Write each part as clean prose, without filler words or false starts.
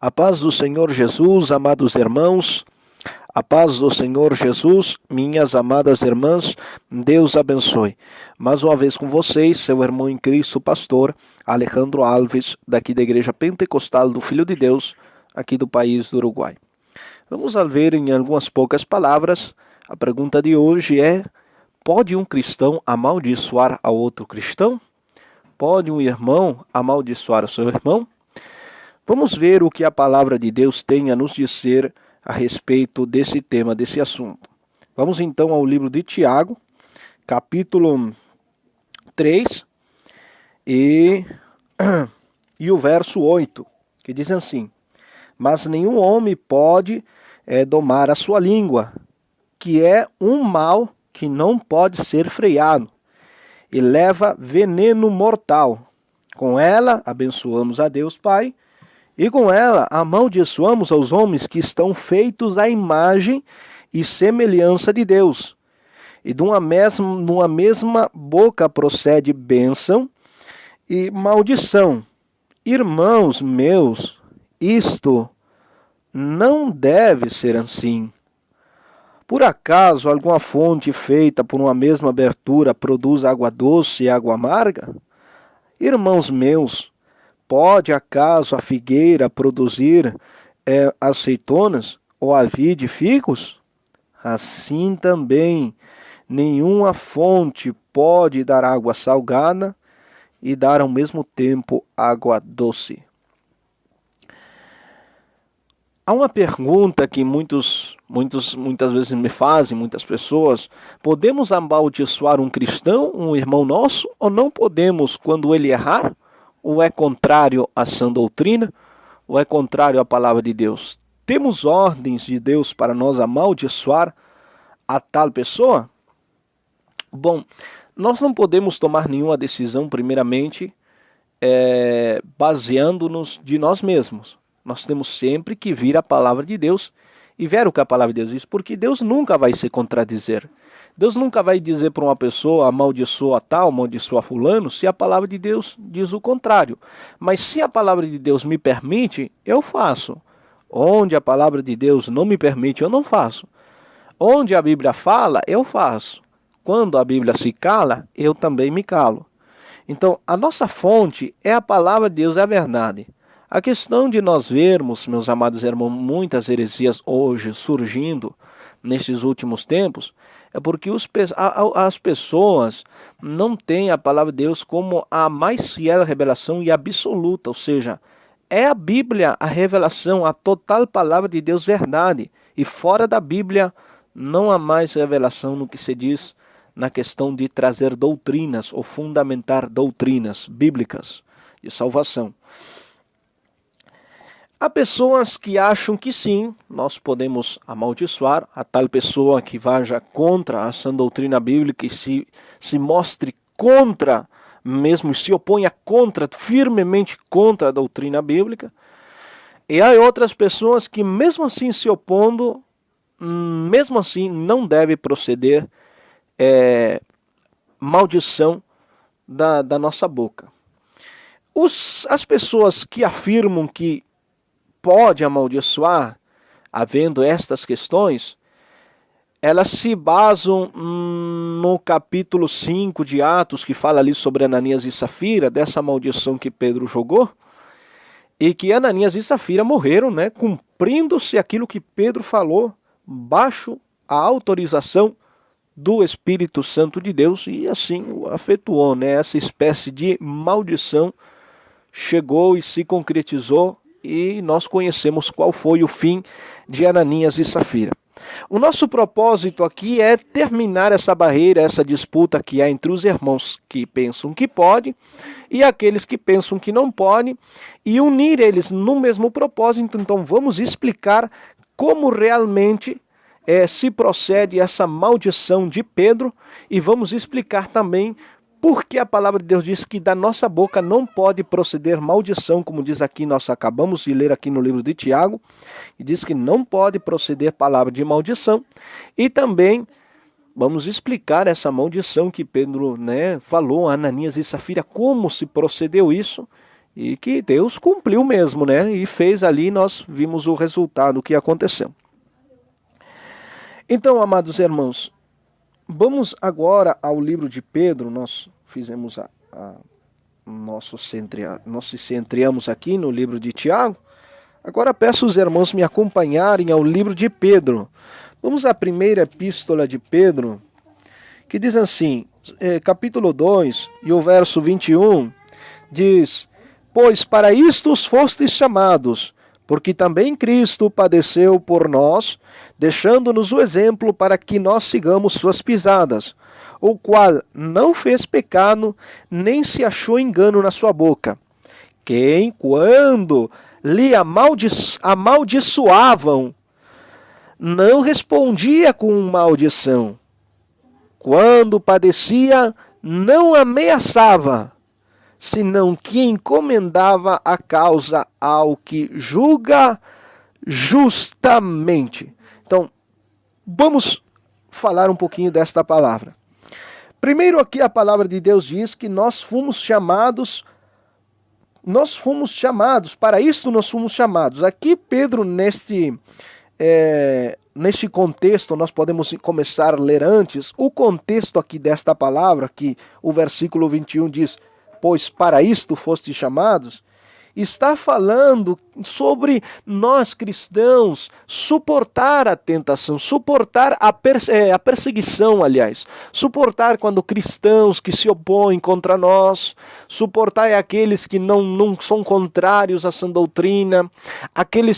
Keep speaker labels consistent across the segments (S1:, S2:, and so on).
S1: A paz do Senhor Jesus, amados irmãos, a paz do Senhor Jesus, minhas amadas irmãs, Deus abençoe. Mais uma vez com vocês, seu irmão em Cristo, pastor Alejandro Alves, daqui da Igreja Pentecostal do Filho de Deus, aqui do país do Uruguai. Vamos ver em algumas poucas palavras. A pergunta de hoje é: pode um cristão amaldiçoar a outro cristão? Pode um irmão amaldiçoar o seu irmão? Vamos ver o que a palavra de Deus tem a nos dizer a respeito desse tema, desse assunto. Vamos então ao livro de Tiago, capítulo 3 e o verso 8, que diz assim: mas nenhum homem pode domar a sua língua, que é um mal que não pode ser freado, e leva veneno mortal. Com ela abençoamos a Deus Pai, e com ela amaldiçoamos aos homens que estão feitos à imagem e semelhança de Deus. E de uma mesma boca procede bênção e maldição. Irmãos meus, isto não deve ser assim. Por acaso alguma fonte feita por uma mesma abertura produz água doce e água amarga? Irmãos meus, pode acaso a figueira produzir azeitonas ou a vide figos? Assim também, nenhuma fonte pode dar água salgada e dar ao mesmo tempo água doce. Há uma pergunta que muitas vezes me fazem, muitas pessoas: podemos amaldiçoar um cristão, um irmão nosso, ou não podemos quando ele errar? Ou é contrário à sã doutrina? Ou é contrário à palavra de Deus? Temos ordens de Deus para nós amaldiçoar a tal pessoa? Bom, nós não podemos tomar nenhuma decisão, primeiramente, baseando-nos de nós mesmos. Nós temos sempre que vir a palavra de Deus e ver o que a palavra de Deus diz, porque Deus nunca vai se contradizer. Deus nunca vai dizer para uma pessoa: amaldiçoa tal, amaldiçoa fulano, se a palavra de Deus diz o contrário. Mas se a palavra de Deus me permite, eu faço. Onde a palavra de Deus não me permite, eu não faço. Onde a Bíblia fala, eu faço. Quando a Bíblia se cala, eu também me calo. Então, a nossa fonte é a palavra de Deus, é a verdade. A questão de nós vermos, meus amados irmãos, muitas heresias hoje surgindo nesses últimos tempos, é porque as pessoas não têm a palavra de Deus como a mais fiel revelação e absoluta, ou seja, é a Bíblia a revelação, a total palavra de Deus verdade, e fora da Bíblia não há mais revelação no que se diz na questão de trazer doutrinas ou fundamentar doutrinas bíblicas de salvação. Há pessoas que acham que sim, nós podemos amaldiçoar a tal pessoa que vaja contra a sã doutrina bíblica e se mostre contra, mesmo se oponha firmemente contra a doutrina bíblica. E há outras pessoas que mesmo assim se opondo, mesmo assim não deve proceder maldição da nossa boca. As pessoas que afirmam que pode amaldiçoar, havendo estas questões, elas se basam no capítulo 5 de Atos, que fala ali sobre Ananias e Safira, dessa maldição que Pedro jogou, e que Ananias e Safira morreram, cumprindo-se aquilo que Pedro falou, baixo a autorização do Espírito Santo de Deus, e assim o afetuou, essa espécie de maldição chegou e se concretizou, e nós conhecemos qual foi o fim de Ananias e Safira. O nosso propósito aqui é terminar essa barreira, essa disputa que há entre os irmãos que pensam que pode e aqueles que pensam que não pode, e unir eles no mesmo propósito. Então vamos explicar como realmente se procede essa maldição de Pedro, e vamos explicar também porque a palavra de Deus diz que da nossa boca não pode proceder maldição, como diz aqui, nós acabamos de ler aqui no livro de Tiago, e diz que não pode proceder palavra de maldição. E também vamos explicar essa maldição que Pedro falou a Ananias e Safira, como se procedeu isso, E que Deus cumpriu mesmo, né? E fez ali, nós vimos o resultado, o que aconteceu. Então, amados irmãos, vamos agora ao livro de Pedro. Nós fizemos nós se centramos aqui no livro de Tiago. Agora peço os irmãos me acompanharem ao livro de Pedro. Vamos à primeira epístola de Pedro, que diz assim, capítulo 2, e o verso 21, diz: Pois para isto fostes chamados, porque também Cristo padeceu por nós, deixando-nos o exemplo para que nós sigamos suas pisadas, o qual não fez pecado, nem se achou engano na sua boca. Quem, quando lhe amaldiçoavam, não respondia com maldição. Quando padecia, não ameaçava, senão que encomendava a causa ao que julga justamente. Então, vamos falar um pouquinho desta palavra. Primeiro aqui a palavra de Deus diz que nós fomos chamados, para isso nós fomos chamados. Aqui Pedro, neste contexto, nós podemos começar a ler antes, o contexto aqui desta palavra, que o versículo 21 diz, pois para isto fostes chamados, está falando sobre nós cristãos suportar a tentação, suportar a perseguição, aliás, suportar quando cristãos que se opõem contra nós, suportar aqueles que não são contrários à sã doutrina, aquele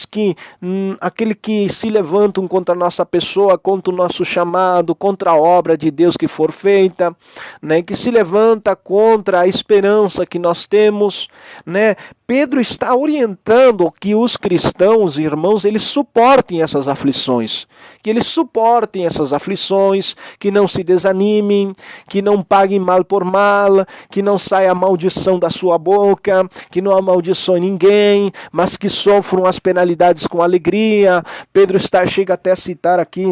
S1: que se levantam contra a nossa pessoa, contra o nosso chamado, contra a obra de Deus que for feita, né, que se levanta contra a esperança que nós temos, né? Pedro está orientando que os cristãos, irmãos, eles suportem essas aflições, que não se desanimem, que não paguem mal por mal, que não saia a maldição da sua boca, que não amaldiçoe ninguém, mas que sofram as penalidades com alegria. Pedro chega até a citar aqui,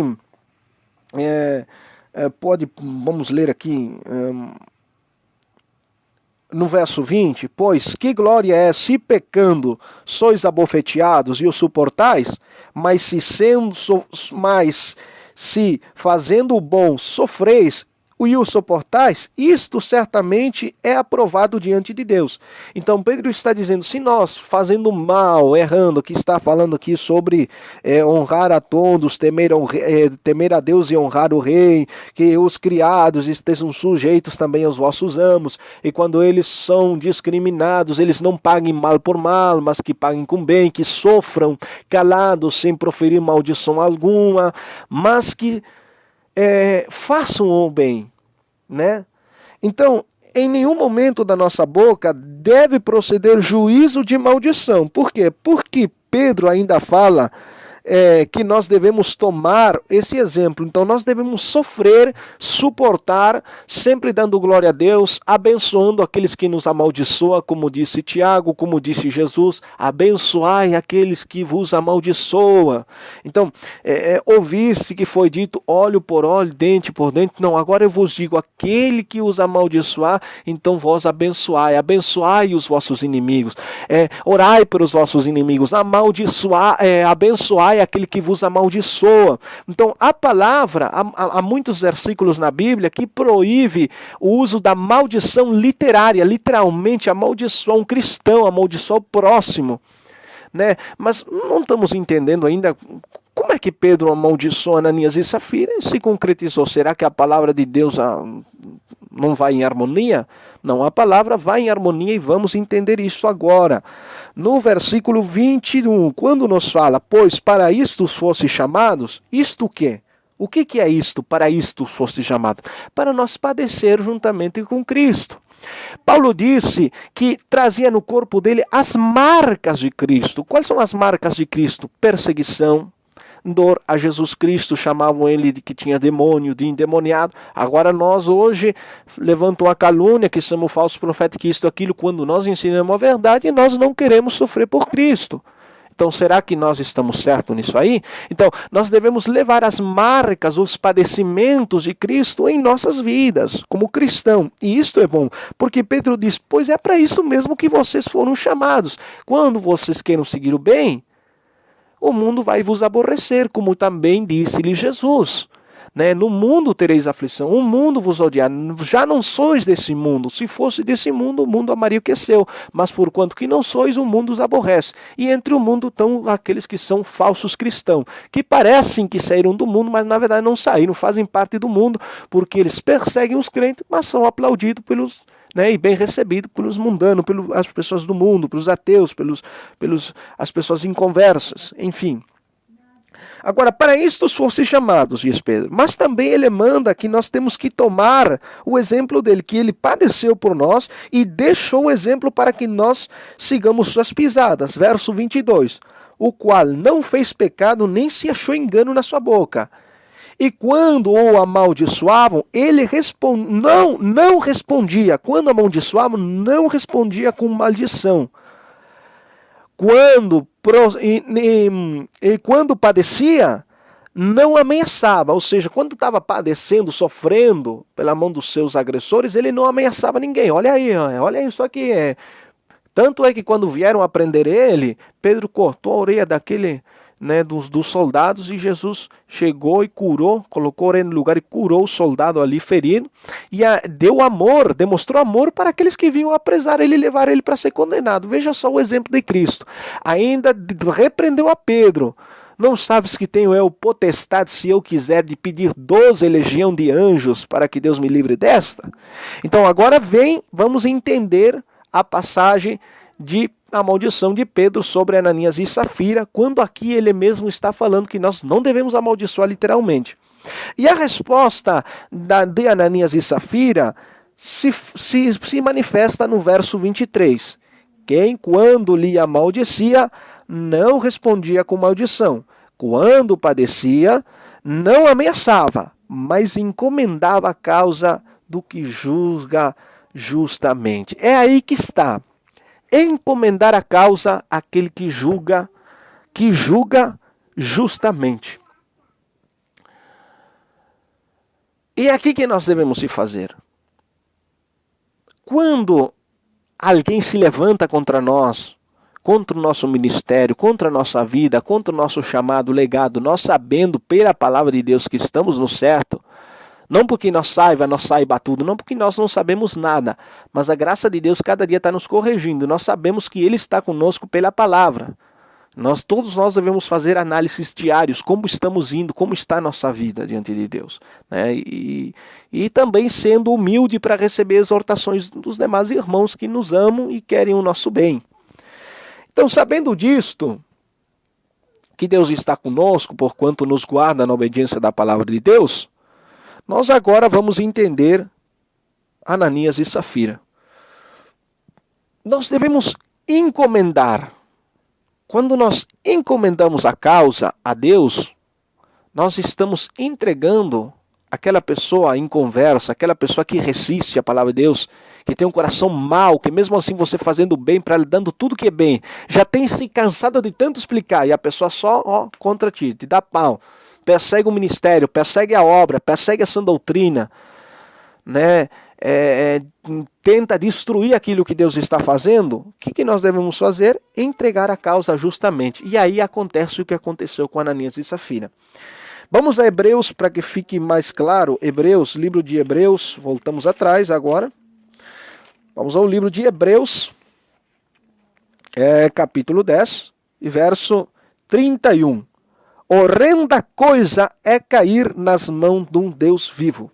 S1: vamos ler aqui, no verso 20, pois que glória é se pecando sois abofeteados e o suportais, mas se fazendo o bom sofreis e o suportais, isto certamente é aprovado diante de Deus. Então Pedro está dizendo, se nós fazendo mal, errando, que está falando aqui sobre honrar a todos, temer a Deus e honrar o rei, que os criados estejam sujeitos também aos vossos amos, e quando eles são discriminados, eles não paguem mal por mal, mas que paguem com bem, que sofram calados, sem proferir maldição alguma, mas que façam o bem, né? Então, em nenhum momento da nossa boca deve proceder juízo de maldição. Por quê? Porque Pedro ainda fala que nós devemos tomar esse exemplo. Então nós devemos sofrer, suportar, sempre dando glória a Deus, abençoando aqueles que nos amaldiçoam, como disse Tiago, como disse Jesus, abençoai aqueles que vos amaldiçoam. Então, ouvir-se que foi dito olho por olho, dente por dente, não, agora eu vos digo, aquele que os amaldiçoar, então vós abençoai os vossos inimigos, orai pelos vossos inimigos, abençoai aquele que vos amaldiçoa. Então a palavra, há muitos versículos na Bíblia que proíbe o uso da maldição literária, literalmente amaldiçoar um cristão, amaldiçoar o próximo, né? Mas não estamos entendendo ainda como é que Pedro amaldiçoou Ananias e Safira e se concretizou. Será que a palavra de Deus não vai em harmonia? Não, a palavra vai em harmonia e vamos entender isso agora. No versículo 21, quando nos fala, pois para isto fosse chamados, isto o quê? O que é isto? Para isto fosse chamado? Para nós padecer juntamente com Cristo. Paulo disse que trazia no corpo dele as marcas de Cristo. Quais são as marcas de Cristo? Perseguição, dor. A Jesus Cristo chamavam ele de que tinha demônio, de endemoniado. Agora nós hoje levantam a calúnia que somos falsos profetas, que isto, aquilo, quando nós ensinamos a verdade, nós não queremos sofrer por Cristo. Então, será que nós estamos certos nisso aí? Então, nós devemos levar as marcas, os padecimentos de Cristo em nossas vidas, como cristão. E isto é bom, porque Pedro diz, pois é para isso mesmo que vocês foram chamados. Quando vocês queiram seguir o bem, o mundo vai vos aborrecer, como também disse-lhe Jesus. No mundo tereis aflição, o mundo vos odiar, já não sois desse mundo. Se fosse desse mundo, o mundo amaria o que é seu. Mas porquanto que não sois, o mundo os aborrece. E entre o mundo estão aqueles que são falsos cristãos, que parecem que saíram do mundo, mas na verdade não saíram, fazem parte do mundo, porque eles perseguem os crentes, mas são aplaudidos pelos... e bem recebidos pelos mundanos, pelas pessoas do mundo, pelos ateus, as pessoas inconversas, enfim. Agora, para isto fossem chamados, diz Pedro, mas também ele manda que nós temos que tomar o exemplo dele, que ele padeceu por nós e deixou o exemplo para que nós sigamos suas pisadas. Verso 22, o qual não fez pecado, nem se achou engano na sua boca. E quando o amaldiçoavam, ele não respondia. Quando amaldiçoavam, não respondia com maldição. Quando padecia, não ameaçava. Ou seja, quando estava padecendo, sofrendo pela mão dos seus agressores, ele não ameaçava ninguém. Olha aí, olha isso aqui. Tanto é que quando vieram prender ele, Pedro cortou a orelha daquele... dos soldados, e Jesus chegou e curou, colocou ele no lugar e curou o soldado ali ferido, e deu amor, demonstrou amor para aqueles que vinham apresar ele e levar ele para ser condenado. Veja só o exemplo de Cristo. Ainda repreendeu a Pedro. Não sabes que tenho eu potestade, se eu quiser, de pedir 12 legião de anjos para que Deus me livre desta? Então agora vamos entender a passagem a maldição de Pedro sobre Ananias e Safira, quando aqui ele mesmo está falando que nós não devemos amaldiçoar literalmente. E a resposta de Ananias e Safira se manifesta no verso 23. Quem, quando lhe amaldicia, não respondia com maldição. Quando padecia, não ameaçava, mas encomendava a causa do que julga justamente. É aí que está. Encomendar a causa àquele que julga justamente. E é aqui que nós devemos se fazer. Quando alguém se levanta contra nós, contra o nosso ministério, contra a nossa vida, contra o nosso chamado, legado, nós sabendo pela palavra de Deus que estamos no certo, não porque nós saiba tudo, não porque nós não sabemos nada, mas a graça de Deus cada dia está nos corrigindo. Nós sabemos que Ele está conosco pela palavra. Todos nós devemos fazer análises diários, como estamos indo, como está a nossa vida diante de Deus. E também sendo humilde para receber exortações dos demais irmãos que nos amam e querem o nosso bem. Então, sabendo disto, que Deus está conosco, porquanto nos guarda na obediência da palavra de Deus, nós agora vamos entender Ananias e Safira. Nós devemos encomendar. Quando nós encomendamos a causa a Deus, nós estamos entregando aquela pessoa inconversa, aquela pessoa que resiste à palavra de Deus, que tem um coração mau, que mesmo assim você fazendo bem para ele, dando tudo que é bem, já tem se cansado de tanto explicar, e a pessoa só contra ti, te dá pau. Persegue o ministério, persegue a obra, persegue a sã doutrina, tenta destruir aquilo que Deus está fazendo. O que nós devemos fazer? Entregar a causa justamente. E aí acontece o que aconteceu com Ananias e Safira. Vamos a Hebreus para que fique mais claro. Hebreus, livro de Hebreus, voltamos atrás agora. Vamos ao livro de Hebreus, capítulo 10, e verso 31. Horrenda coisa é cair nas mãos de um Deus vivo.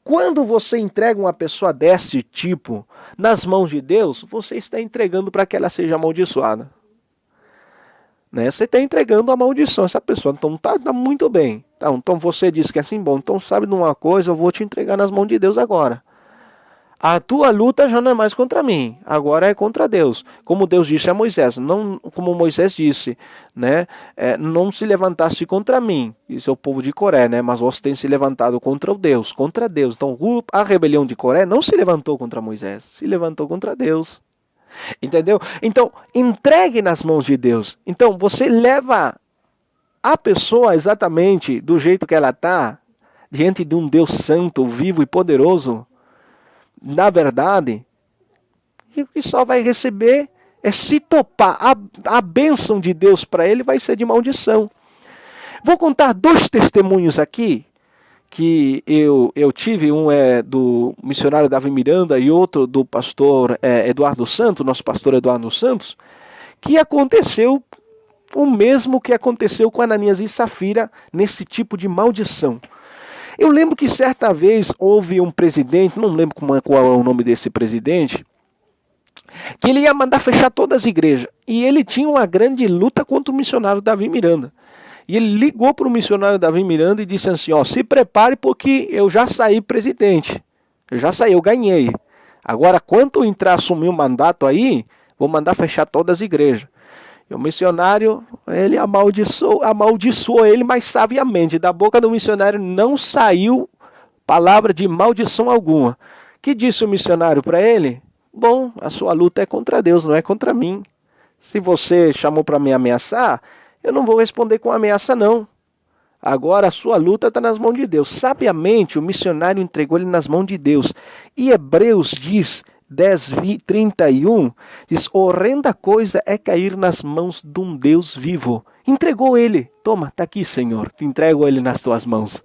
S1: Quando você entrega uma pessoa desse tipo nas mãos de Deus, você está entregando para que ela seja amaldiçoada. Você está entregando a maldição. Essa pessoa então está muito bem. Então você diz que é assim, bom, então sabe de uma coisa, eu vou te entregar nas mãos de Deus agora. A tua luta já não é mais contra mim, agora é contra Deus. Como Deus disse a Moisés, como Moisés disse, não se levantasse contra mim, isso é o povo de Coré, mas você tem se levantado contra Deus. Então a rebelião de Coré não se levantou contra Moisés, se levantou contra Deus. Entendeu? Então, entregue nas mãos de Deus. Então, você leva a pessoa exatamente do jeito que ela está, diante de um Deus santo, vivo e poderoso, na verdade, e o que só vai receber é se topar. A bênção de Deus para ele vai ser de maldição. Vou contar 2 testemunhos aqui, que eu tive. Um é do missionário Davi Miranda e outro do pastor Eduardo Santos, nosso pastor Eduardo Santos, que aconteceu o mesmo que aconteceu com Ananias e Safira nesse tipo de maldição. Eu lembro que certa vez houve um presidente, não lembro qual é o nome desse presidente, que ele ia mandar fechar todas as igrejas. E ele tinha uma grande luta contra o missionário Davi Miranda. E ele ligou para o missionário Davi Miranda e disse assim, ó, se prepare porque eu já saí presidente. Eu já saí, eu ganhei. Agora, quando eu entrar assumir o mandato aí, vou mandar fechar todas as igrejas. E o missionário, ele amaldiçoou ele, mas sabiamente. Da boca do missionário não saiu palavra de maldição alguma. Que disse o missionário para ele? Bom, a sua luta é contra Deus, não é contra mim. Se você chamou para me ameaçar, eu não vou responder com ameaça não. Agora a sua luta está nas mãos de Deus. Sabiamente o missionário entregou ele nas mãos de Deus. E Hebreus diz, 10:31, diz, horrenda coisa é cair nas mãos de um Deus vivo. Entregou ele. Toma, está aqui, Senhor. Te entrego ele nas tuas mãos.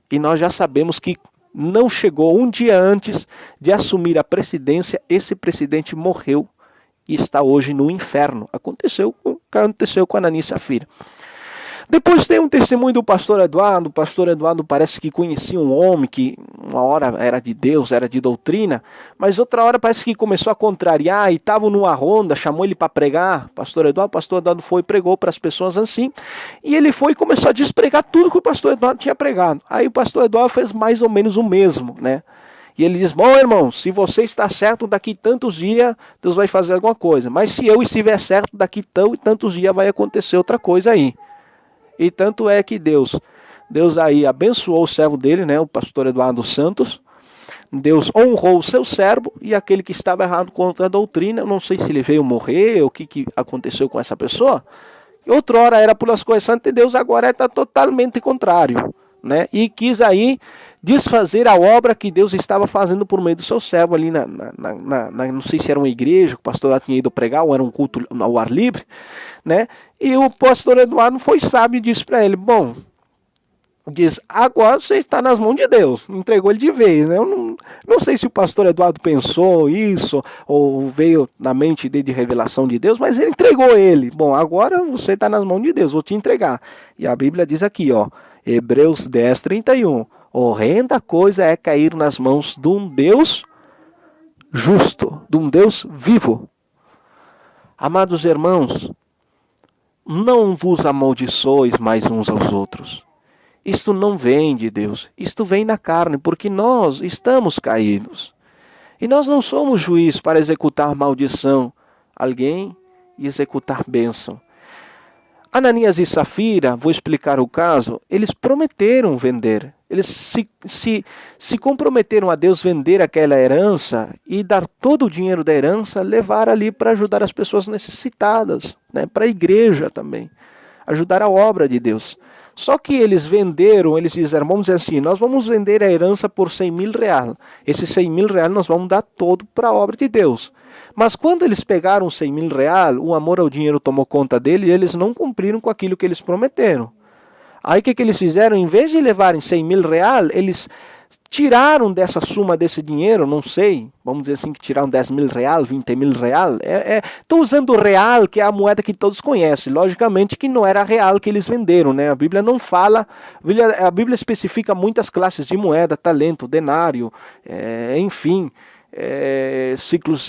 S1: E nós já sabemos que não chegou um dia antes de assumir a presidência, esse presidente morreu e está hoje no inferno. Aconteceu com Ananias e Safira. Depois tem um testemunho do pastor Eduardo. O pastor Eduardo parece que conhecia um homem que uma hora era de Deus, era de doutrina, mas outra hora parece que começou a contrariar e estava numa ronda, chamou ele para pregar. O pastor Eduardo foi e pregou para as pessoas assim, e ele foi e começou a despregar tudo que o pastor Eduardo tinha pregado. Aí o pastor Eduardo fez mais ou menos o mesmo, né? E ele diz, bom irmão, se você está certo, daqui tantos dias Deus vai fazer alguma coisa, mas se eu estiver certo, daqui tantos dias vai acontecer outra coisa aí. E tanto é que Deus aí abençoou o servo dele, né, o pastor Eduardo Santos. Deus honrou o seu servo e aquele que estava errado contra a doutrina, eu não sei se ele veio morrer ou o que aconteceu com essa pessoa. Outrora era pelas coisas santas de Deus, agora está totalmente contrário, né? E quis aí desfazer a obra que Deus estava fazendo por meio do seu servo ali não sei se era uma igreja que o pastor lá tinha ido pregar ou era um culto ao ar livre, né? E o pastor Eduardo foi sábio e disse para ele, bom, diz, agora você está nas mãos de Deus, entregou ele de vez, né? Eu não sei se o pastor Eduardo pensou isso ou veio na mente dele de revelação de Deus, mas ele entregou ele. Bom, agora você está nas mãos de Deus, vou te entregar. E a Bíblia diz aqui, ó, Hebreus 10:31, horrenda coisa é cair nas mãos de um Deus justo, de um Deus vivo. Amados irmãos, não vos amaldiçois mais uns aos outros. Isto não vem de Deus, isto vem na carne, porque nós estamos caídos. E nós não somos juiz para executar maldição alguém e executar bênção. Ananias e Safira, vou explicar o caso, eles prometeram vender. Eles se comprometeram a Deus vender aquela herança e dar todo o dinheiro da herança, levar ali para ajudar as pessoas necessitadas, né? Para a igreja também, ajudar a obra de Deus. Só que eles venderam, eles disseram, vamos dizer assim, nós vamos vender a herança por 100 mil reais. Esses 100 mil reais nós vamos dar todo para a obra de Deus. Mas quando eles pegaram 100 mil reais, o amor ao dinheiro tomou conta dele e eles não cumpriram com aquilo que eles prometeram. Aí o que eles fizeram? Em vez de levarem 100 mil reais, eles tiraram dessa suma desse dinheiro, não sei, vamos dizer assim, que tiraram 10 mil reais, 20 mil reais. Estou usando o real, que é a moeda que todos conhecem. Logicamente que não era real que eles venderam, né? A Bíblia não fala, a Bíblia especifica muitas classes de moeda, talento, denário, enfim, ciclos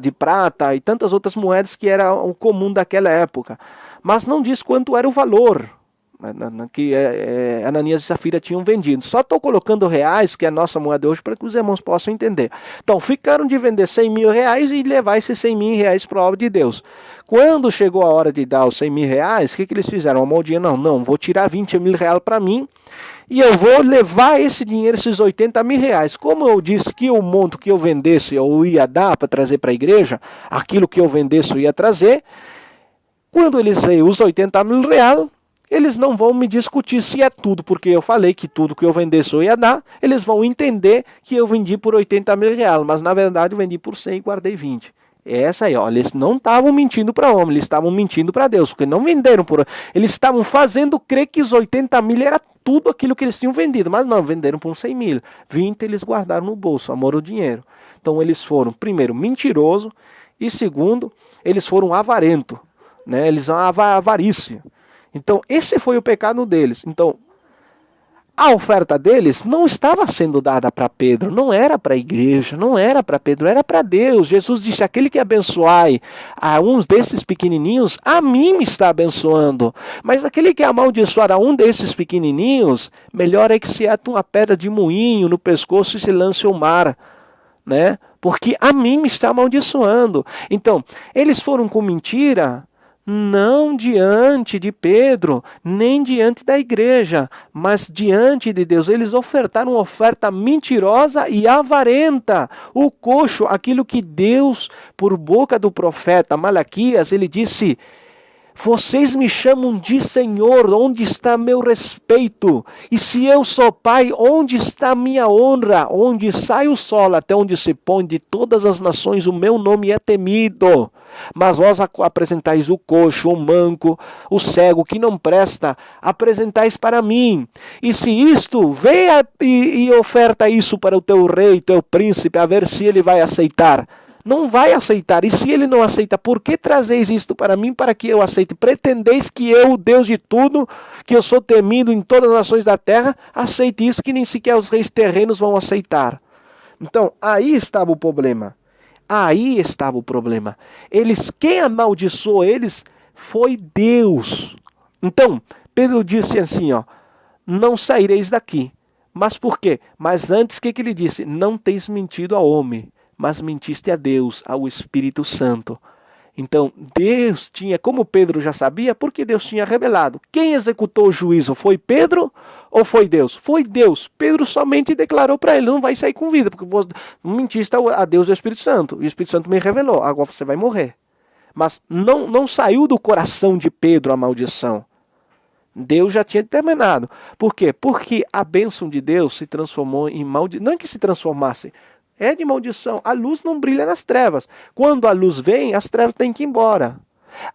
S1: de prata e tantas outras moedas que era o comum daquela época. Mas não diz quanto era o valor. que Ananias e Safira tinham vendido. Só estou colocando reais, que é a nossa moeda hoje, para que os irmãos possam entender. Então, ficaram de vender 100 mil reais e levar esses 100 mil reais para a obra de Deus. Quando chegou a hora de dar os 100 mil reais, o que eles fizeram? Uma moldinha, não, vou tirar 20 mil reais para mim e eu vou levar esse dinheiro, esses 80 mil reais. Como eu disse que o monto que eu vendesse eu ia dar para trazer para a igreja, aquilo que eu vendesse eu ia trazer, quando eles veem os 80 mil reais, eles não vão me discutir se é tudo, porque eu falei que tudo que eu vendesse eu ia dar, eles vão entender que eu vendi por 80 mil reais, mas na verdade eu vendi por 100 e guardei 20. Essa aí, ó, eles não estavam mentindo para o homem, eles estavam mentindo para Deus, porque não venderam por... Eles estavam fazendo crer que os 80 mil era tudo aquilo que eles tinham vendido, mas não, venderam por 100 mil. 20 eles guardaram no bolso, amor ao dinheiro. Então eles foram, primeiro, mentiroso, e segundo, eles foram avarento, né? Eles são avarícia. Então, esse foi o pecado deles. Então, a oferta deles não estava sendo dada para Pedro, não era para a igreja, não era para Pedro, era para Deus. Jesus disse, aquele que abençoai a uns desses pequenininhos, a mim me está abençoando. Mas aquele que amaldiçoar a um desses pequenininhos, melhor é que se ate uma pedra de moinho no pescoço e se lance ao mar, né? Porque a mim me está amaldiçoando. Então, eles foram com mentira, não diante de Pedro, nem diante da igreja, mas diante de Deus. Eles ofertaram uma oferta mentirosa e avarenta. O coxo, aquilo que Deus, por boca do profeta Malaquias, ele disse: vocês me chamam de Senhor, onde está meu respeito? E se eu sou Pai, onde está minha honra? Onde sai o sol, até onde se põe de todas as nações, o meu nome é temido. Mas vós apresentais o coxo, o manco, o cego que não presta, apresentais para mim. E se isto, venha e oferta isso para o teu rei, teu príncipe, a ver se ele vai aceitar. Não vai aceitar. E se ele não aceita, por que trazeis isto para mim para que eu aceite? Pretendeis que eu, o Deus de tudo, que eu sou temido em todas as nações da terra, aceite isso que nem sequer os reis terrenos vão aceitar. Então, aí estava o problema. Aí estava o problema. Quem amaldiçoou eles foi Deus. Então, Pedro disse assim, ó, não saireis daqui. Mas por quê? Mas antes, o que ele disse? Não teis mentido ao homem, mas mentiste a Deus, ao Espírito Santo. Então, Deus tinha, como Pedro já sabia, porque Deus tinha revelado. Quem executou o juízo foi Pedro ou foi Deus? Foi Deus. Pedro somente declarou para ele, não vai sair com vida, porque você mentiste a Deus e ao Espírito Santo. E o Espírito Santo me revelou, agora você vai morrer. Mas não saiu do coração de Pedro a maldição. Deus já tinha determinado. Por quê? Porque a bênção de Deus se transformou em maldição. Não é que se transformasse, é de maldição. A luz não brilha nas trevas. Quando a luz vem, as trevas têm que ir embora.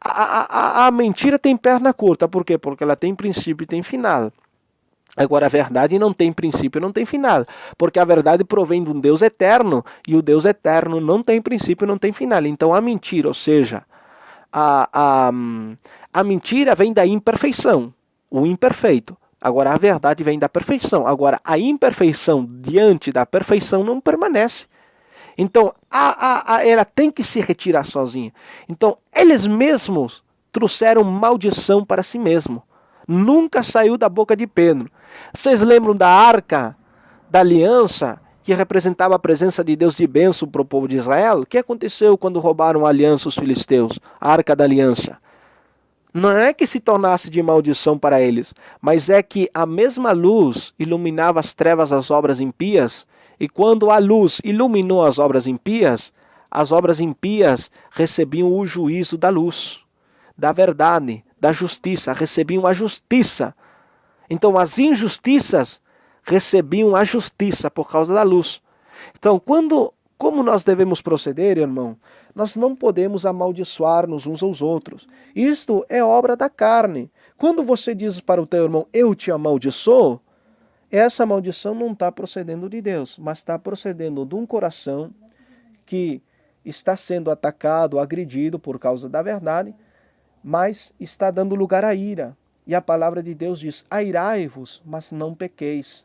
S1: A mentira tem perna curta. Por quê? Porque ela tem princípio e tem final. Agora, a verdade não tem princípio e não tem final. Porque a verdade provém de um Deus eterno. E o Deus eterno não tem princípio e não tem final. Então, a mentira, ou seja, a mentira vem da imperfeição. O imperfeito. Agora, a verdade vem da perfeição. Agora, a imperfeição diante da perfeição não permanece. Então, ela tem que se retirar sozinha. Então, eles mesmos trouxeram maldição para si mesmos. Nunca saiu da boca de Pedro. Vocês lembram da arca da aliança, que representava a presença de Deus de bênção para o povo de Israel? O que aconteceu quando roubaram a aliança os filisteus? A arca da aliança. Não é que se tornasse de maldição para eles, mas é que a mesma luz iluminava as trevas das obras impias, e quando a luz iluminou as obras impias recebiam o juízo da luz, da verdade, da justiça, recebiam a justiça. Então as injustiças recebiam a justiça por causa da luz. Então, como nós devemos proceder, irmão? Nós não podemos amaldiçoar-nos uns aos outros. Isto é obra da carne. Quando você diz para o teu irmão, eu te amaldiçoo, essa maldição não está procedendo de Deus, mas está procedendo de um coração que está sendo atacado, agredido por causa da verdade, mas está dando lugar à ira. E a palavra de Deus diz, airai-vos, mas não pequeis.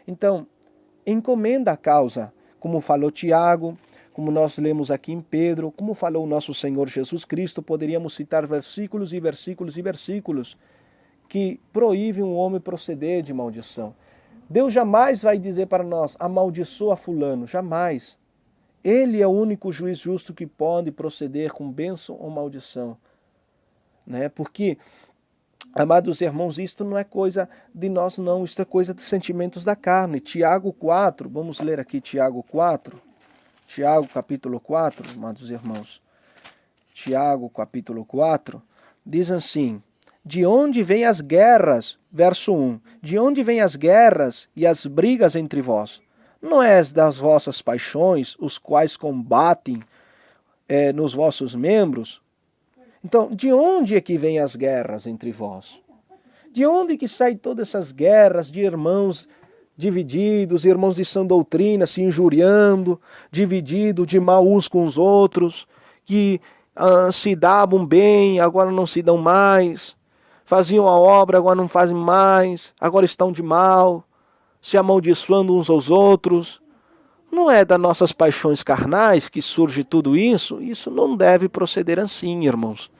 S1: Então, encomenda a causa, como falou Tiago, como nós lemos aqui em Pedro, como falou o nosso Senhor Jesus Cristo, poderíamos citar versículos e versículos e versículos que proíbe um homem proceder de maldição. Deus jamais vai dizer para nós, amaldiçoa fulano, jamais. Ele é o único juiz justo que pode proceder com bênção ou maldição. Né? Porque, amados irmãos, isto não é coisa de nós não, isto é coisa dos sentimentos da carne. Tiago 4, vamos ler aqui Tiago 4. Tiago capítulo 4, amados irmãos. Tiago capítulo 4, diz assim, de onde vêm as guerras, verso 1, de onde vêm as guerras e as brigas entre vós? Não é das vossas paixões, os quais combatem nos vossos membros? Então, de onde é que vêm as guerras entre vós? De onde que saem todas essas guerras de irmãos divididos, irmãos de sã doutrina se injuriando, divididos de mal uns com os outros, que se davam bem, agora não se dão mais, faziam a obra, agora não fazem mais, agora estão de mal, se amaldiçoando uns aos outros. Não é das nossas paixões carnais que surge tudo isso? Isso não deve proceder assim, irmãos.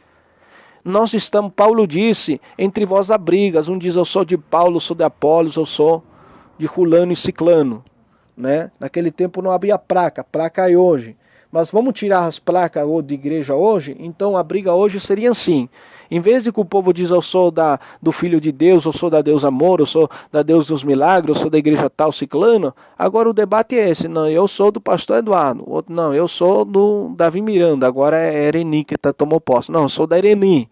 S1: Nós estamos, Paulo disse, entre vós há brigas. Um diz, eu sou de Paulo, eu sou de Apolos, eu sou de fulano e ciclano. Né? Naquele tempo não havia placa é hoje. Mas vamos tirar as placas de igreja hoje? Então a briga hoje seria assim. Em vez de que o povo diz, eu sou do Filho de Deus, eu sou da Deus Amor, eu sou da Deus dos Milagres, eu sou da igreja tal ciclano, agora o debate é esse. Não, eu sou do pastor Eduardo. O outro, não, eu sou do Davi Miranda, agora é Ereni que tomou posse. Não, eu sou da Ereni.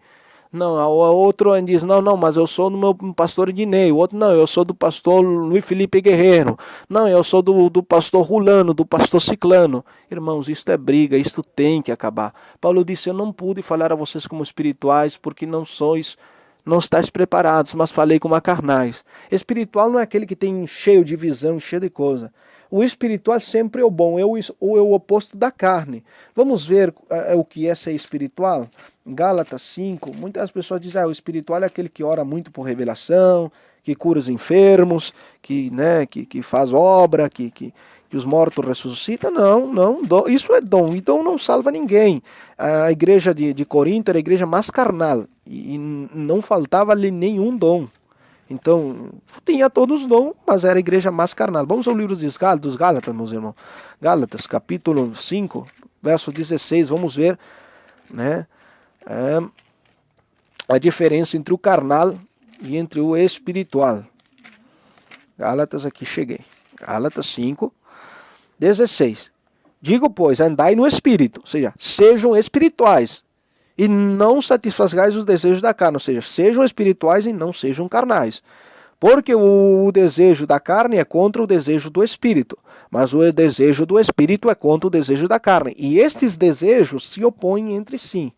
S1: Não, o outro diz, não, mas eu sou do meu pastor Ednei. O outro, não, eu sou do pastor Luiz Felipe Guerreiro. Não, eu sou do pastor Rulano, do pastor Ciclano. Irmãos, isto é briga, isto tem que acabar. Paulo disse, eu não pude falar a vocês como espirituais, porque não estáis preparados, mas falei como a carnais. Espiritual não é aquele que tem cheio de visão, cheio de coisa. O espiritual sempre é o bom, é o oposto da carne. Vamos ver o que é ser espiritual? Gálatas 5, muitas pessoas dizem, o espiritual é aquele que ora muito por revelação, que cura os enfermos, que faz obra, que os mortos ressuscitam. Não, isso é dom, então não salva ninguém. A igreja de Corinto era a igreja mais carnal, e não faltava-lhe nenhum dom. Então, tinha todos os dons, mas era a igreja mais carnal. Vamos ao livro dos Gálatas, meus irmãos. Gálatas, capítulo 5, verso 16, vamos ver, né, a diferença entre o carnal e entre o espiritual. Gálatas, aqui cheguei. Gálatas 5, 16. Digo, pois, andai no espírito, ou seja, sejam espirituais, e não satisfazais os desejos da carne, ou seja, sejam espirituais e não sejam carnais. Porque o desejo da carne é contra o desejo do espírito, mas o desejo do espírito é contra o desejo da carne. E estes desejos se opõem entre si.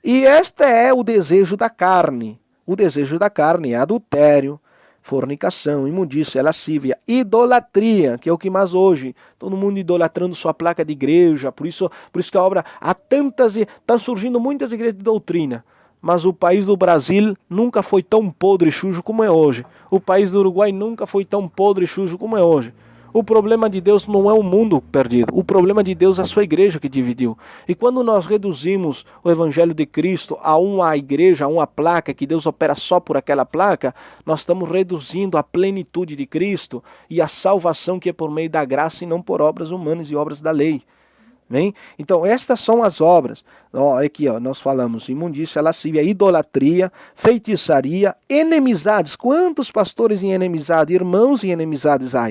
S1: E este é o desejo da carne. O desejo da carne é adultério, fornicação, imundícia, lascívia, idolatria, que é o que mais hoje, todo mundo idolatrando sua placa de igreja, por isso que a obra, estão surgindo muitas igrejas de doutrina, mas o país do Brasil nunca foi tão podre e sujo como é hoje, o país do Uruguai nunca foi tão podre e sujo como é hoje. O problema de Deus não é o mundo perdido, o problema de Deus é a sua igreja que dividiu. E quando nós reduzimos o evangelho de Cristo a uma igreja, a uma placa, que Deus opera só por aquela placa, nós estamos reduzindo a plenitude de Cristo e a salvação que é por meio da graça e não por obras humanas e obras da lei. Bem? Então estas são as obras. Aqui nós falamos imundícia, lascívia, idolatria, feitiçaria, enemizades. Quantos pastores em enemizade, irmãos em enemizades há?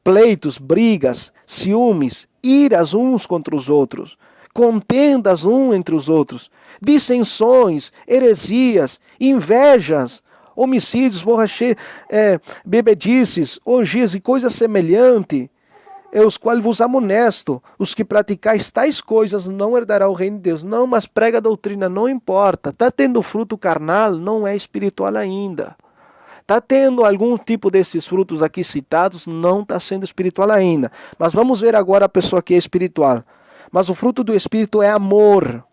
S1: Pleitos, brigas, ciúmes, iras uns contra os outros, contendas uns entre os outros, dissensões, heresias, invejas, homicídios, bebedices, orgias e coisas semelhantes, os quais vos amonesto, os que praticais tais coisas não herdarão o reino de Deus. Não, mas prega a doutrina, não importa, está tendo fruto carnal, não é espiritual ainda. Está tendo algum tipo desses frutos aqui citados, não está sendo espiritual ainda. Mas vamos ver agora a pessoa que é espiritual. Mas o fruto do Espírito é amor,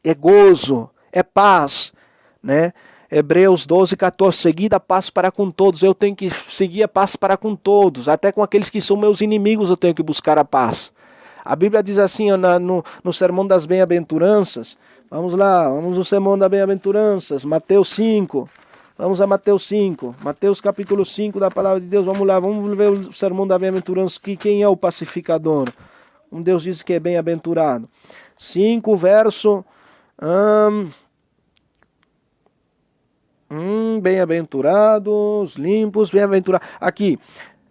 S1: é gozo, é paz. Né? Hebreus 12, 14, seguida a paz para com todos. Eu tenho que seguir a paz para com todos. Até com aqueles que são meus inimigos eu tenho que buscar a paz. A Bíblia diz assim no Sermão das Bem-aventuranças. Vamos lá, vamos no Sermão das Bem-aventuranças, Mateus 5. Vamos a Mateus 5, Mateus capítulo 5 da palavra de Deus. Vamos lá, vamos ver o sermão da bem-aventurança, que quem é o pacificador? Um Deus diz que é bem-aventurado. 5, verso... bem-aventurados, limpos, bem-aventurados. Aqui,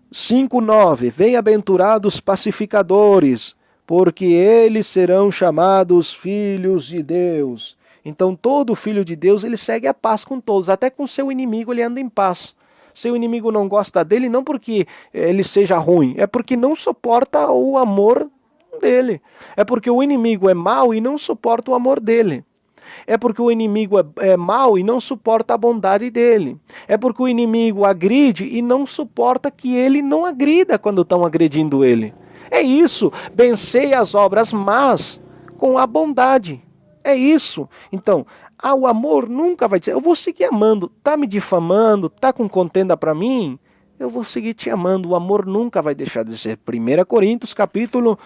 S1: 5:9. Bem-aventurados pacificadores, porque eles serão chamados filhos de Deus. Então, todo filho de Deus, ele segue a paz com todos, até com seu inimigo ele anda em paz. Seu inimigo não gosta dele, não porque ele seja ruim, é porque não suporta o amor dele. É porque o inimigo é mau e não suporta o amor dele. É porque o inimigo é mau e não suporta a bondade dele. É porque o inimigo agride e não suporta que ele não agrida quando estão agredindo ele. É isso, vencei as obras más com a bondade. É isso. Então, o amor nunca vai dizer, eu vou seguir amando, tá me difamando, tá com contenda para mim, eu vou seguir te amando. O amor nunca vai deixar de ser. 1 Coríntios capítulo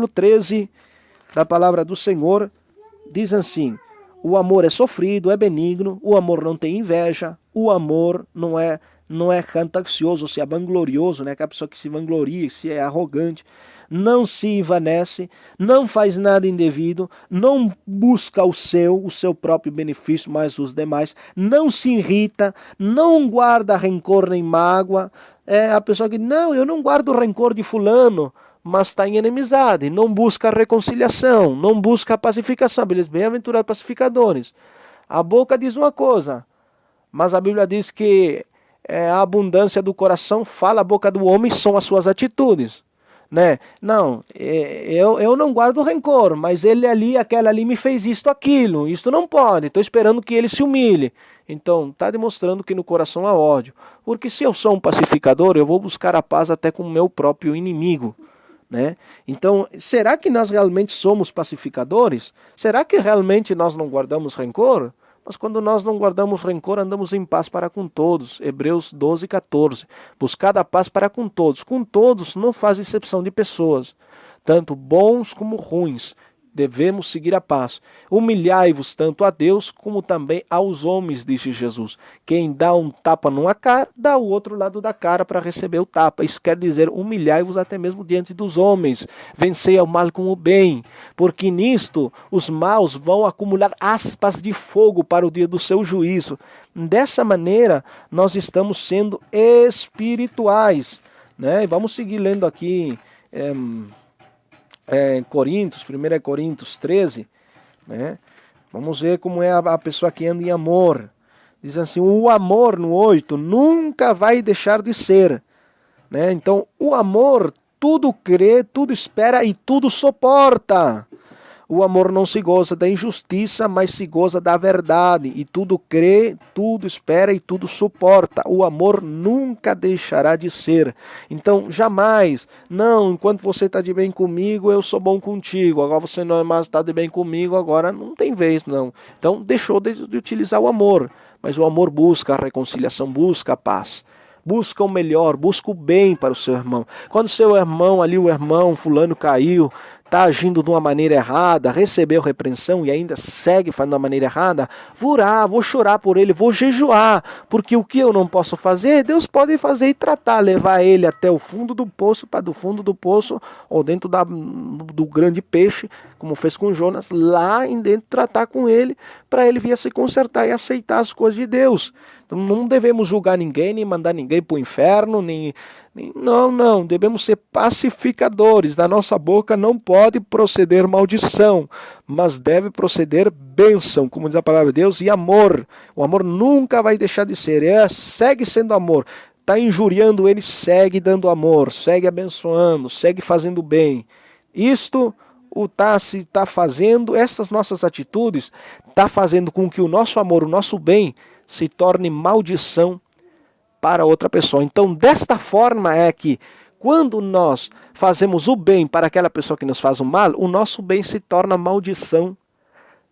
S1: 13, da palavra do Senhor, diz assim: o amor é sofrido, é benigno, o amor não tem inveja, o amor não é jactancioso, se é vanglorioso, né? Aquela pessoa que se vangloria, se é arrogante, não se envanece, não faz nada indevido, não busca o seu próprio benefício, mas os demais, não se irrita, não guarda rancor nem mágoa. É a pessoa que, não, eu não guardo o rancor de fulano, mas está em inimizade, não busca a reconciliação, não busca a pacificação. Beleza, bem-aventurados pacificadores. A boca diz uma coisa, mas a Bíblia diz que a abundância do coração fala, a boca do homem são as suas atitudes. Né? Não, eu não guardo rancor, mas aquela ali me fez isto, aquilo, isto não pode, estou esperando que ele se humilhe. Então, está demonstrando que no coração há ódio. Porque se eu sou um pacificador, eu vou buscar a paz até com o meu próprio inimigo. Né? Então, será que nós realmente somos pacificadores? Será que realmente nós não guardamos rancor? Mas quando nós não guardamos rancor, andamos em paz para com todos. Hebreus 12:14. Buscad a paz para com todos. Com todos não faz exceção de pessoas, tanto bons como ruins. Devemos seguir a paz. Humilhai-vos tanto a Deus como também aos homens, disse Jesus. Quem dá um tapa numa cara, dá o outro lado da cara para receber o tapa. Isso quer dizer, humilhai-vos até mesmo diante dos homens. Vencei ao mal com o bem, porque nisto os maus vão acumular aspas de fogo para o dia do seu juízo. Dessa maneira, nós estamos sendo espirituais. Né? E vamos seguir lendo aqui... Coríntios, 1 Coríntios 13, né? Vamos ver como é a pessoa que anda em amor. Diz assim, o amor no 8 nunca vai deixar de ser, né? Então, o amor tudo crê, tudo espera e tudo suporta. O amor não se goza da injustiça, mas se goza da verdade. E tudo crê, tudo espera e tudo suporta. O amor nunca deixará de ser. Então, jamais, não, enquanto você está de bem comigo, eu sou bom contigo. Agora você não é mais está de bem comigo, agora não tem vez, não. Então, deixou de utilizar o amor. Mas o amor busca a reconciliação, busca a paz. Busca o melhor, busca o bem para o seu irmão. Quando seu irmão ali, o irmão fulano caiu, está agindo de uma maneira errada, recebeu repreensão e ainda segue fazendo da maneira errada, vou orar, vou chorar por ele, vou jejuar, porque o que eu não posso fazer, Deus pode fazer e tratar, levar ele até o fundo do poço, para do fundo do poço, ou dentro do grande peixe, como fez com Jonas, lá em dentro tratar com ele, para ele vir a se consertar e aceitar as coisas de Deus. Então não devemos julgar ninguém, nem mandar ninguém para o inferno, não, devemos ser pacificadores. Da nossa boca não pode proceder maldição, mas deve proceder bênção, como diz a palavra de Deus, e amor. O amor nunca vai deixar de ser, segue sendo amor. Está injuriando ele, segue dando amor, segue abençoando, segue fazendo bem. Isto está fazendo, essas nossas atitudes, está fazendo com que o nosso amor, o nosso bem, se torne maldição para outra pessoa. Então, desta forma é que, quando nós fazemos o bem para aquela pessoa que nos faz o mal, o nosso bem se torna maldição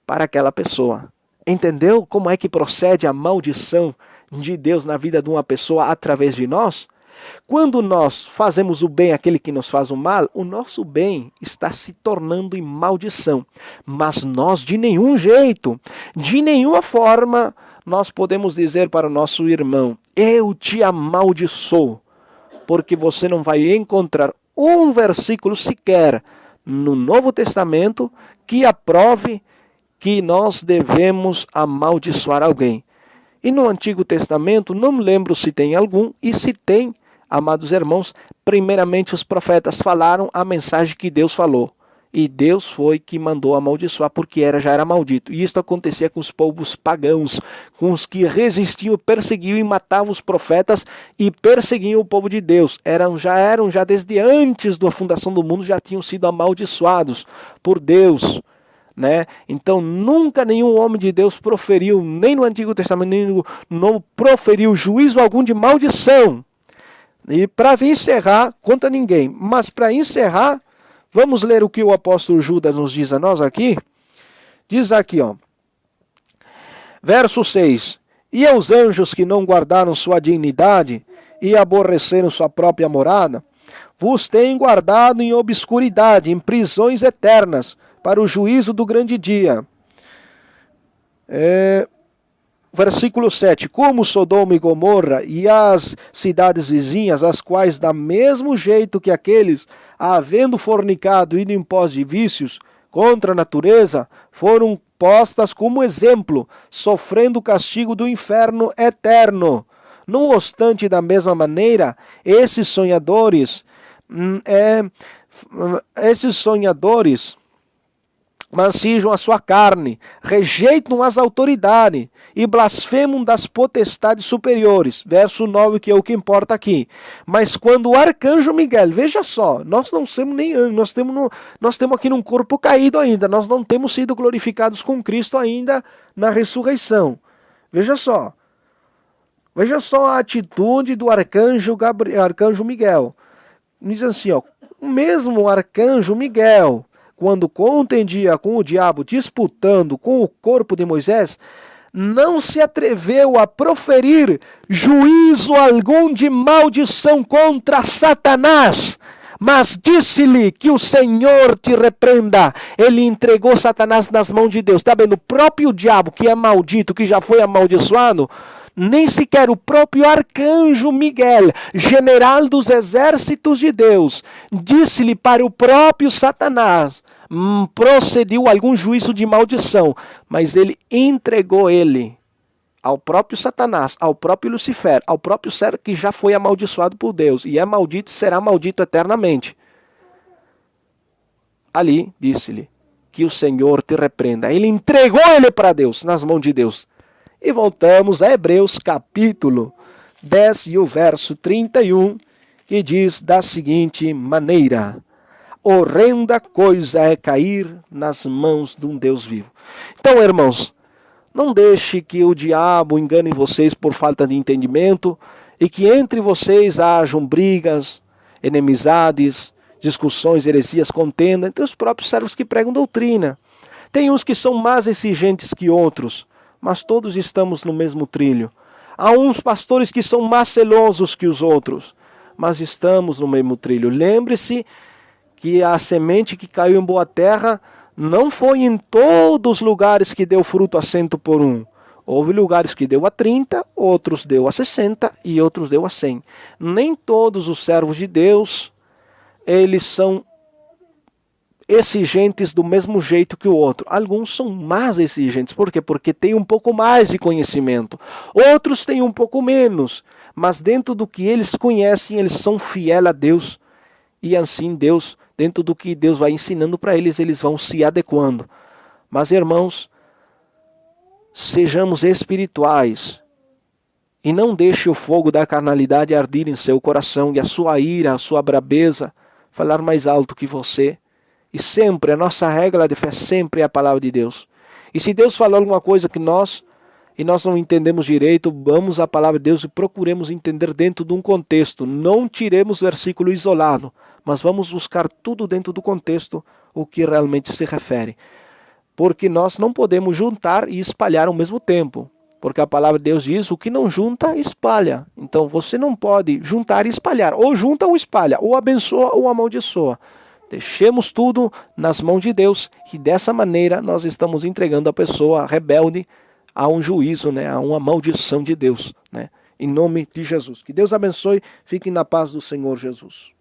S1: para aquela pessoa. Entendeu como é que procede a maldição de Deus na vida de uma pessoa através de nós? Quando nós fazemos o bem àquele que nos faz o mal, o nosso bem está se tornando em maldição. Mas nós, de nenhum jeito, de nenhuma forma, nós podemos dizer para o nosso irmão: eu te amaldiçoo, porque você não vai encontrar um versículo sequer no Novo Testamento que aprove que nós devemos amaldiçoar alguém. E no Antigo Testamento, não me lembro se tem algum, e se tem, amados irmãos, primeiramente os profetas falaram a mensagem que Deus falou. E Deus foi que mandou amaldiçoar, porque já era maldito. E isso acontecia com os povos pagãos, com os que resistiam, perseguiam e matavam os profetas e perseguiam o povo de Deus. Já desde antes da fundação do mundo, já tinham sido amaldiçoados por Deus. Né? Então nunca nenhum homem de Deus proferiu, nem no Antigo Testamento, nem no Novo, proferiu juízo algum de maldição. E para encerrar, conta ninguém, mas para encerrar, vamos ler o que o apóstolo Judas nos diz a nós aqui. Diz aqui, ó, verso 6: e aos anjos que não guardaram sua dignidade e aborreceram sua própria morada, vos tem guardado em obscuridade, em prisões eternas, para o juízo do grande dia. Versículo 7. Como Sodoma e Gomorra e as cidades vizinhas, as quais, da mesmo jeito que aqueles, havendo fornicado e ido em pós de vícios contra a natureza, foram postas como exemplo, sofrendo o castigo do inferno eterno. Não obstante, da mesma maneira, esses sonhadores mancejam a sua carne, rejeitam as autoridades e blasfemam das potestades superiores. Verso 9, que é o que importa aqui. Mas quando o arcanjo Miguel, veja só, nós não somos nem anjos, nós temos aqui num corpo caído ainda, nós não temos sido glorificados com Cristo ainda na ressurreição. Veja só a atitude do arcanjo Miguel. Diz assim, ó, mesmo o arcanjo Miguel, quando contendia com o diabo, disputando com o corpo de Moisés, não se atreveu a proferir juízo algum de maldição contra Satanás, mas disse-lhe que o Senhor te repreenda. Ele entregou Satanás nas mãos de Deus. Está vendo? O próprio diabo, que é maldito, que já foi amaldiçoado, nem sequer o próprio arcanjo Miguel, general dos exércitos de Deus, disse-lhe para o próprio Satanás, procediu algum juízo de maldição, mas ele entregou ele ao próprio Satanás, ao próprio Lucifer, ao próprio ser que já foi amaldiçoado por Deus, e é maldito e será maldito eternamente. Ali, disse-lhe, que o Senhor te repreenda. Ele entregou ele para Deus, nas mãos de Deus. E voltamos a Hebreus capítulo 10 e o verso 31, que diz da seguinte maneira: horrenda coisa é cair nas mãos de um Deus vivo. Então, irmãos, não deixe que o diabo engane vocês por falta de entendimento e que entre vocês hajam brigas, enemizades, discussões, heresias, contenda entre os próprios servos que pregam doutrina. Tem uns que são mais exigentes que outros, mas todos estamos no mesmo trilho. Há uns pastores que são mais celosos que os outros, mas estamos no mesmo trilho. Lembre-se que a semente que caiu em boa terra não foi em todos os lugares que deu fruto a 100 por 1. Houve lugares que deu a 30, outros deu a 60 e outros deu a 100. Nem todos os servos de Deus, eles são exigentes do mesmo jeito que o outro. Alguns são mais exigentes. Por quê? Porque têm um pouco mais de conhecimento. Outros têm um pouco menos. Mas dentro do que eles conhecem, eles são fiéis a Deus. E assim Deus, dentro do que Deus vai ensinando para eles, eles vão se adequando. Mas irmãos, sejamos espirituais. E não deixe o fogo da carnalidade arder em seu coração. E a sua ira, a sua brabeza, falar mais alto que você. E sempre, a nossa regra de fé sempre é a palavra de Deus. E se Deus falou alguma coisa que nós não entendemos direito, vamos à palavra de Deus e procuremos entender dentro de um contexto. Não tiremos versículo isolado, mas vamos buscar tudo dentro do contexto, o que realmente se refere. Porque nós não podemos juntar e espalhar ao mesmo tempo. Porque a palavra de Deus diz, o que não junta, espalha. Então você não pode juntar e espalhar. Ou junta ou espalha, ou abençoa ou amaldiçoa. Deixemos tudo nas mãos de Deus e dessa maneira nós estamos entregando a pessoa rebelde há um juízo, né? Há uma maldição de Deus, né? Em nome de Jesus. Que Deus abençoe. Fiquem na paz do Senhor Jesus.